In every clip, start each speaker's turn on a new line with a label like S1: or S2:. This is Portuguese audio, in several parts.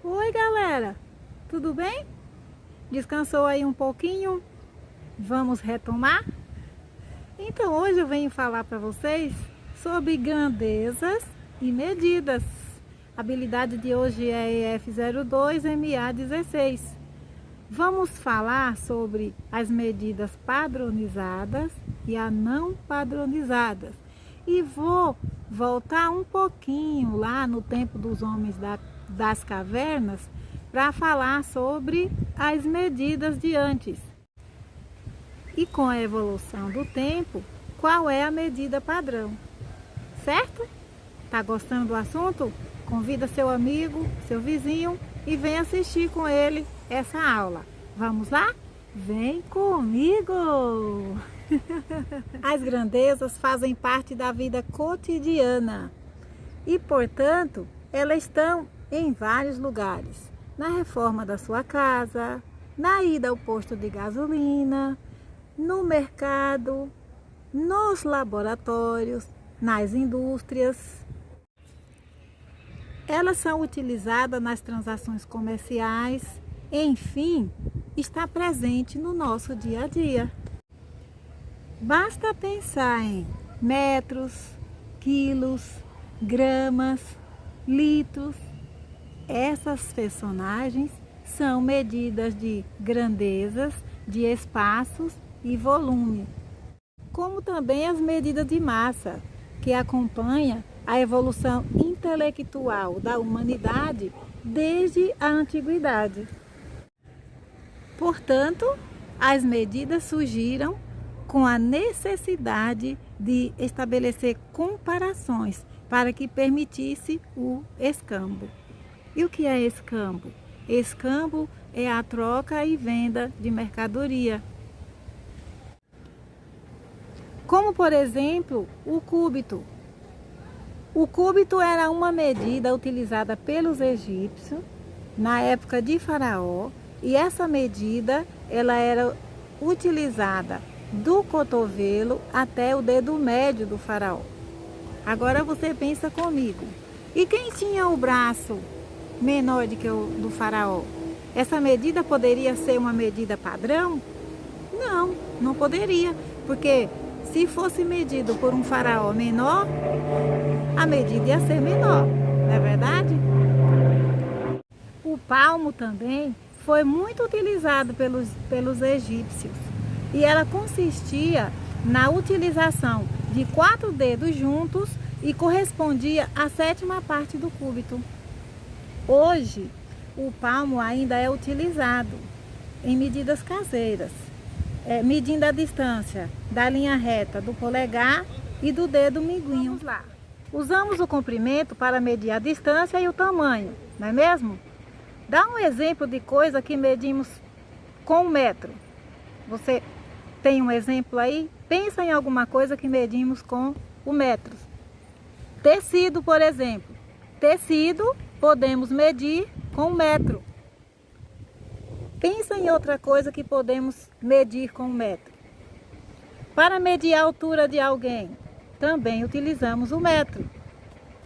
S1: Oi, galera, tudo bem? Descansou aí um pouquinho? Vamos retomar? Então, hoje eu venho falar para vocês sobre grandezas e medidas. A habilidade de hoje é EF02MA16. Vamos falar sobre as medidas padronizadas e as não padronizadas. E vou voltar um pouquinho lá no tempo dos homens das cavernas para falar sobre as medidas de antes. E com a evolução do tempo, qual é a medida padrão? Certo? Tá gostando do assunto? Convida seu amigo, seu vizinho e vem assistir com ele essa aula. Vamos lá? Vem comigo! As grandezas fazem parte da vida cotidiana e, portanto, elas estão em vários lugares. Na reforma da sua casa, na ida ao posto de gasolina, no mercado, nos laboratórios, nas indústrias. Elas são utilizadas nas transações comerciais, enfim, está presente no nosso dia a dia. Basta pensar em metros, quilos, gramas, litros. Essas personagens são medidas de grandezas, de espaços e volume, como também as medidas de massa, que acompanha a evolução intelectual da humanidade desde a antiguidade. Portanto, as medidas surgiram com a necessidade de estabelecer comparações para que permitisse o escambo. E o que é escambo? Escambo é a troca e venda de mercadoria. Como, por exemplo, o cúbito. O cúbito era uma medida utilizada pelos egípcios na época de Faraó, e essa medida ela era utilizada do cotovelo até o dedo médio do faraó. Agora você pensa comigo. E quem tinha o braço menor do que o do faraó? Essa medida poderia ser uma medida padrão? Não, não poderia, porque se fosse medido por um faraó menor, a medida ia ser menor, não é verdade? O palmo também foi muito utilizado pelos egípcios e ela consistia na utilização de 4 dedos juntos e correspondia à 7ª parte do cúbito. Hoje, o palmo ainda é utilizado em medidas caseiras, medindo a distância da linha reta do polegar e do dedo mindinho. Vamos lá. Usamos o comprimento para medir a distância e o tamanho, não é mesmo? Dá um exemplo de coisa que medimos com um metro. Você tem um exemplo aí? Pensa em alguma coisa que medimos com o metro. Tecido, por exemplo. Tecido podemos medir com um metro. Pensa em outra coisa que podemos medir com um metro. Para medir a altura de alguém, também utilizamos o metro.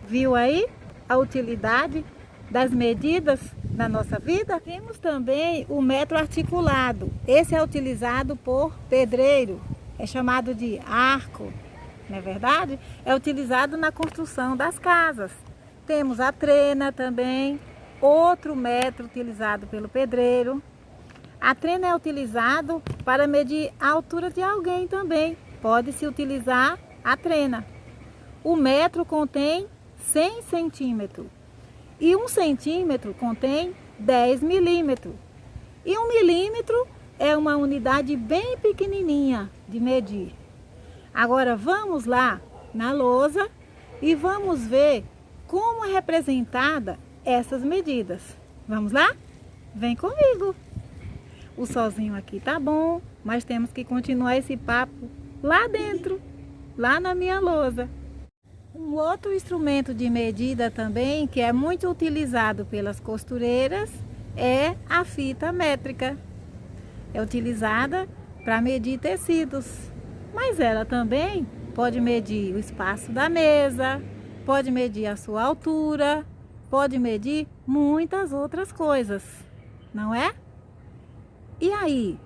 S1: Viu aí a utilidade das medidas na nossa vida? Temos também o metro articulado. Esse é utilizado por pedreiro, é chamado de arco, não é verdade? É utilizado na construção das casas. Temos a trena também, outro metro utilizado pelo pedreiro. A trena é utilizado para medir a altura de alguém também. Pode-se utilizar a trena. O metro contém 100 centímetros. E 1 centímetro contém 10 milímetros. E 1 milímetro é uma unidade bem pequenininha de medir. Agora vamos lá na lousa e vamos ver como é representada essas medidas. Vamos lá? Vem comigo. O solzinho aqui tá bom, mas temos que continuar esse papo lá dentro, lá na minha lousa. Um outro instrumento de medida também, que é muito utilizado pelas costureiras, é a fita métrica. É utilizada para medir tecidos, mas ela também pode medir o espaço da mesa, pode medir a sua altura, pode medir muitas outras coisas, não é? E aí,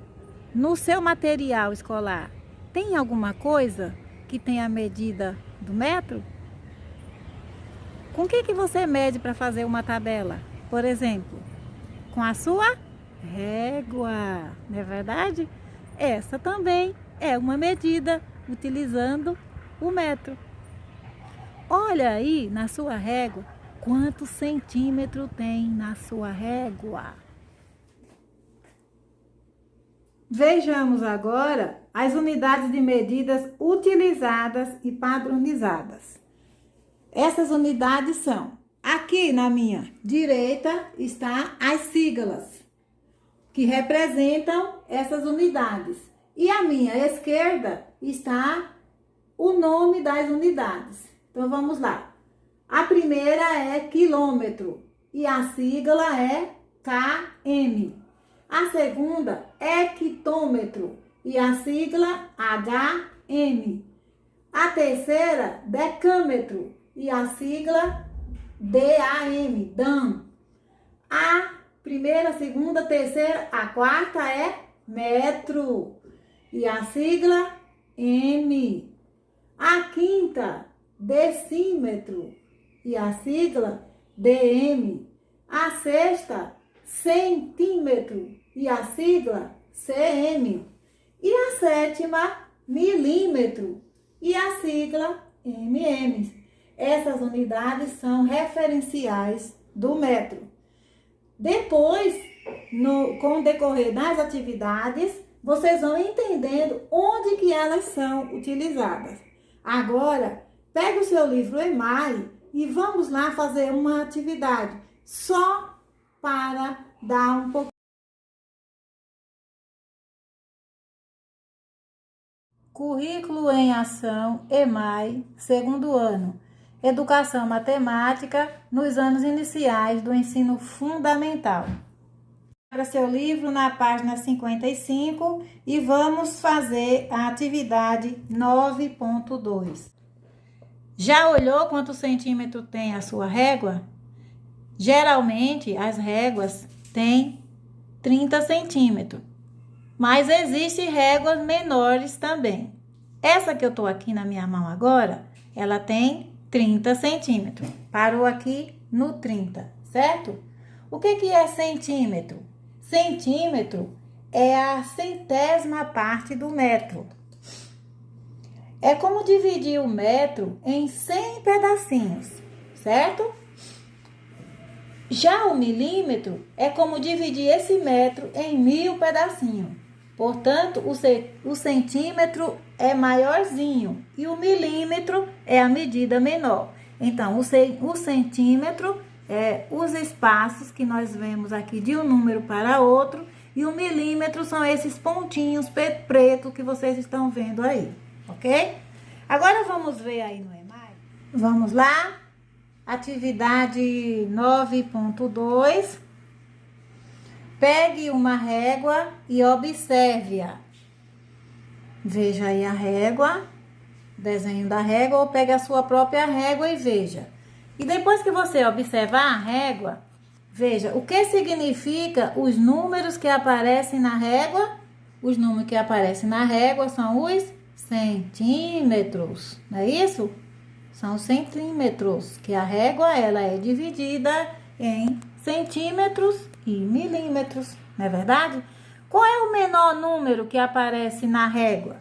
S1: no seu material escolar, tem alguma coisa que tenha a medida do metro? Com o que você mede para fazer uma tabela? Por exemplo, com a sua régua, não é verdade? Essa também é uma medida utilizando o metro. Olha aí na sua régua, quantos centímetros tem na sua régua? Vejamos agora as unidades de medidas utilizadas e padronizadas. Essas unidades são, aqui na minha direita está as siglas que representam essas unidades. E à minha esquerda está o nome das unidades. Então vamos lá. A primeira é quilômetro e a sigla é km. A segunda é hectômetro e a sigla HM. A terceira, decâmetro e a sigla DAM. A primeira, segunda, terceira, a quarta é metro e a sigla M. A quinta, decímetro e a sigla DM. A sexta, centímetro e a sigla CM. E a sétima, milímetro e a sigla MM. Essas unidades são referenciais do metro. Depois, com o decorrer das atividades, vocês vão entendendo onde que elas são utilizadas. Agora, pega o seu livro EMAI e vamos lá fazer uma atividade só para dar um pouco. Currículo em Ação, EMAI, segundo ano. Educação Matemática nos anos iniciais do ensino fundamental. Abra seu livro na página 55 e vamos fazer a atividade 9.2. Já olhou quantos centímetros tem a sua régua? Geralmente, as réguas têm 30 centímetros, mas existem réguas menores também. Essa que eu estou aqui na minha mão agora, ela tem 30 centímetros. Parou aqui no 30, certo? O que é centímetro? Centímetro é a centésima parte do metro. É como dividir o metro em 100 pedacinhos, certo? Já o milímetro é como dividir esse metro em 1000 pedacinhos. Portanto, o centímetro é maiorzinho e o milímetro é a medida menor. Então, o centímetro é os espaços que nós vemos aqui de um número para outro e o milímetro são esses pontinhos pretos que vocês estão vendo aí, ok? Agora vamos ver aí no EMAI. Vamos lá? Atividade 9.2. Pegue uma régua e observe-a. Veja aí a régua, desenho da régua, ou pegue a sua própria régua e veja. E depois que você observar a régua, veja o que significa os números que aparecem na régua. Os números que aparecem na régua são os centímetros, não é isso? São centímetros, que a régua ela é dividida em centímetros e milímetros, não é verdade? Qual é o menor número que aparece na régua?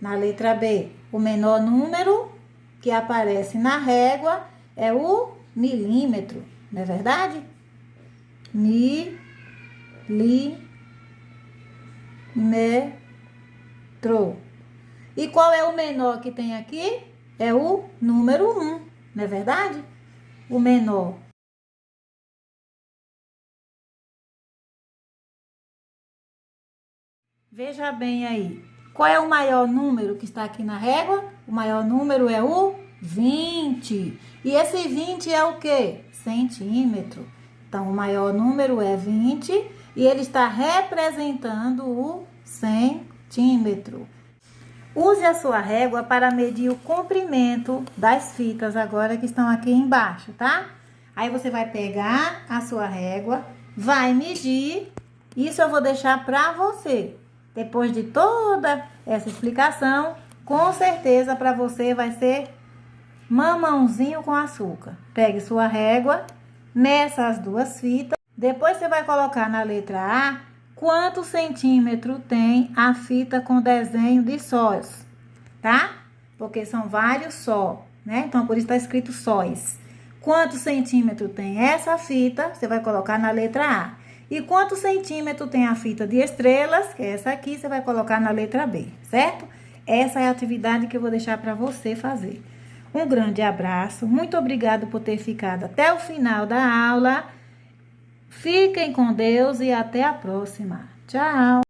S1: Na letra B, o menor número que aparece na régua é o milímetro, não é verdade? Milímetro. E qual é o menor que tem aqui? É o número 1, não é verdade? O menor. Veja bem aí. Qual é o maior número que está aqui na régua? O maior número é o 20. E esse 20 é o quê? Centímetro. Então, o maior número é 20 e ele está representando o centímetro. Use a sua régua para medir o comprimento das fitas agora que estão aqui embaixo, tá? Aí você vai pegar a sua régua, vai medir. Isso eu vou deixar para você. Depois de toda essa explicação, com certeza para você vai ser mamãozinho com açúcar. Pegue sua régua, meça as duas fitas. Depois você vai colocar na letra A quantos centímetros tem a fita com desenho de sóis, tá? Porque são vários só, né? Então, por isso está escrito sóis. Quantos centímetros tem essa fita? Você vai colocar na letra A. E quantos centímetros tem a fita de estrelas? Que é essa aqui, você vai colocar na letra B, certo? Essa é a atividade que eu vou deixar para você fazer. Um grande abraço, muito obrigado por ter ficado até o final da aula. Fiquem com Deus e até a próxima. Tchau!